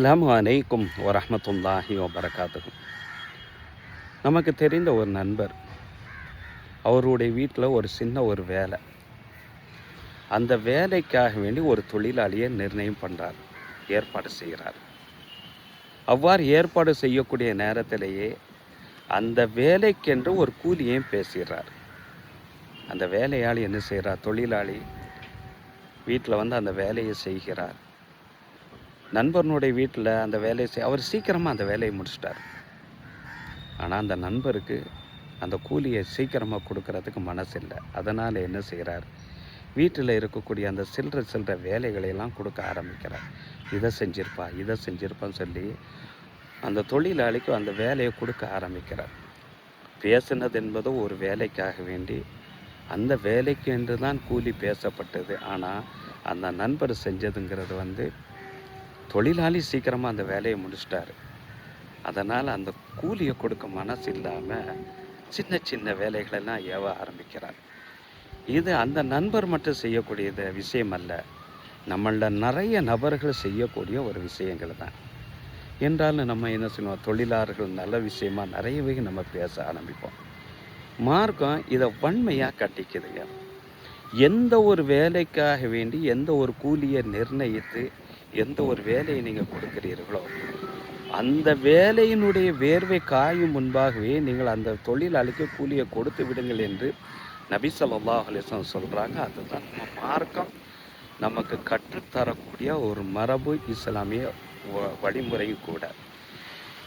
அஸ்ஸலாமு அலைக்கும் வரஹ்மத்துல்லாஹி வபரகாத்துஹு. நமக்கு தெரிந்த ஒரு நண்பர், அவருடைய வீட்டில் ஒரு சின்ன ஒரு வேலை. அந்த வேலைக்காக வேண்டி ஒரு தொழிலாளியை நிர்ணயம் பண்ணுறார், ஏற்பாடு செய்கிறார். அவ்வாறு ஏற்பாடு செய்யக்கூடிய நேரத்திலேயே அந்த வேலைக்கென்று ஒரு கூலியையும் பேசுகிறார். அந்த வேலையாளி என்ன செய்கிறார்? தொழிலாளி வீட்டில் வந்து அந்த வேலையை செய்கிறார். நண்பனுடைய வீட்டில் அந்த வேலையை அவர் சீக்கிரமாக அந்த வேலையை முடிச்சிட்டார். ஆனால் அந்த நண்பருக்கு அந்த கூலியை சீக்கிரமாக கொடுக்கறதுக்கு மனசு இல்லை. அதனால் என்ன செய்கிறார்? வீட்டில் இருக்கக்கூடிய அந்த சில்லற வேலைகளையெல்லாம் கொடுக்க ஆரம்பிக்கிறார். இதை செஞ்சிருப்பான்னு சொல்லி அந்த தொழிலாளிக்கு அந்த வேலையை கொடுக்க ஆரம்பிக்கிறார். பேசினது என்பது ஒரு வேலைக்காக வேண்டி, அந்த வேலைக்கு என்று தான் கூலி பேசப்பட்டது. ஆனால் அந்த நண்பர் செஞ்சதுங்கிறது வந்து தொழிலாளி சீக்கிரமாக அந்த வேலையை முடிச்சிட்டாரு. அதனால் அந்த கூலியை கொடுக்க மனசு இல்லாமல் சின்ன சின்ன வேலைகளெல்லாம் ஏவ ஆரம்பிக்கிறார். இது அந்த நண்பர் மட்டும் செய்யக்கூடியது விஷயம் அல்ல, நம்மள நிறைய நபர்கள் செய்யக்கூடிய ஒரு விஷயங்கள் தான். என்றாலும் நம்ம என்ன சொல்லுவோம், தொழிலாளர்கள் நல்ல விஷயமா நிறையவே நம்ம பேச ஆரம்பிப்போம். மார்க்கம் இதை வன்மையாக கட்டிக்குதுங்க. எந்த ஒரு வேலைக்காக வேண்டி எந்த ஒரு கூலியை நிர்ணயித்து எந்த ஒரு வேலையை நீங்கள் கொடுக்கிறீர்களோ, அந்த வேலையினுடைய வேர்வை காயும் முன்பாகவே நீங்கள் அந்த தொழிலாளிக்கு கூலியை கொடுத்து விடுங்கள் என்று நபி ஸல்லல்லாஹு அலைஹி வஸல்லம் சொல்கிறாங்க. அதுதான் நம்ம மார்க்கம் நமக்கு கற்றுத்தரக்கூடிய ஒரு மரபு, இஸ்லாமிய வழிமுறையும் கூட.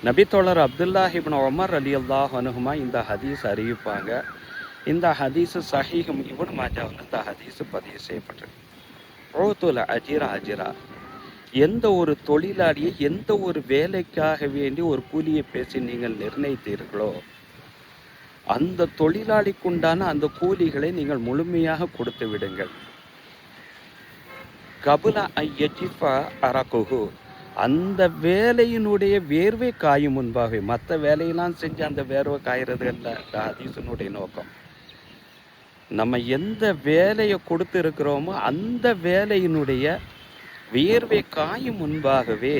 நபித்தோழர் அப்துல்லாஹ் இப்னு உமர் ரலியல்லாஹு அன்ஹுமா இந்த ஹதீஸ் அறிவிப்பாங்க. இந்த ஹதீஸு சஹீஹும் இப்னு மாஜாவில் இந்த ஹதீஸு பதிவு செய்யப்பட்டது. உஅதுல் அஜிரா, எந்த ஒரு தொழிலாளியை எந்த ஒரு வேலைக்காக வேண்டி ஒரு கூலியை பேசி நீங்கள் நிர்ணயித்தீர்களோ, அந்த தொழிலாளிக்குண்டான அந்த கூலிகளை நீங்கள் முழுமையாக கொடுத்து விடுங்கள். கபுல ஐயஜிஃபா அரகுஹு, அந்த வேலையினுடைய வேர்வை காயும் முன்பாகவே, மற்ற வேலையெல்லாம் செஞ்சு அந்த வேர்வை காய்றது அல்ல ஹதீஸினுடைய நோக்கம். நம்ம எந்த வேலையை கொடுத்து இருக்கிறோமோ அந்த வேலையினுடைய வேர்வை காயும் முன்பாகவே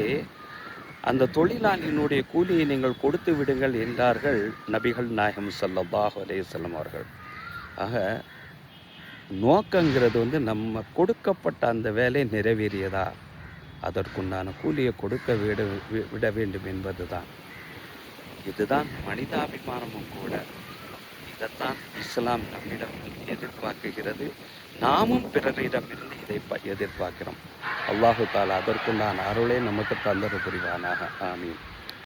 அந்த தொழிலாளியினுடைய கூலியை நீங்கள் கொடுத்து விடுங்கள் என்றார்கள் நபிகள் நாயகம் ஸல்லல்லாஹு அலைஹி வஸல்லம் அவர்கள். ஆக நோக்கங்கிறது வந்து நம்ம கொடுக்கப்பட்ட அந்த வேலை நிறைவேறியதா, அதற்குண்டான கூலியை கொடுக்க விட வேண்டும் என்பது தான். இதுதான் மனிதாபிமானமும் கூட. இதைத்தான் இஸ்லாம் நம்மிடம் எதிர்பார்க்குகிறது. நாமும் பிறரிடமிருந்து இதை எதிர்பார்க்கிறோம். அல்லாஹு தஆலா அதற்குண்டான அருளை நமக்கு தந்தரு புரிவானாக. ஆமீன்.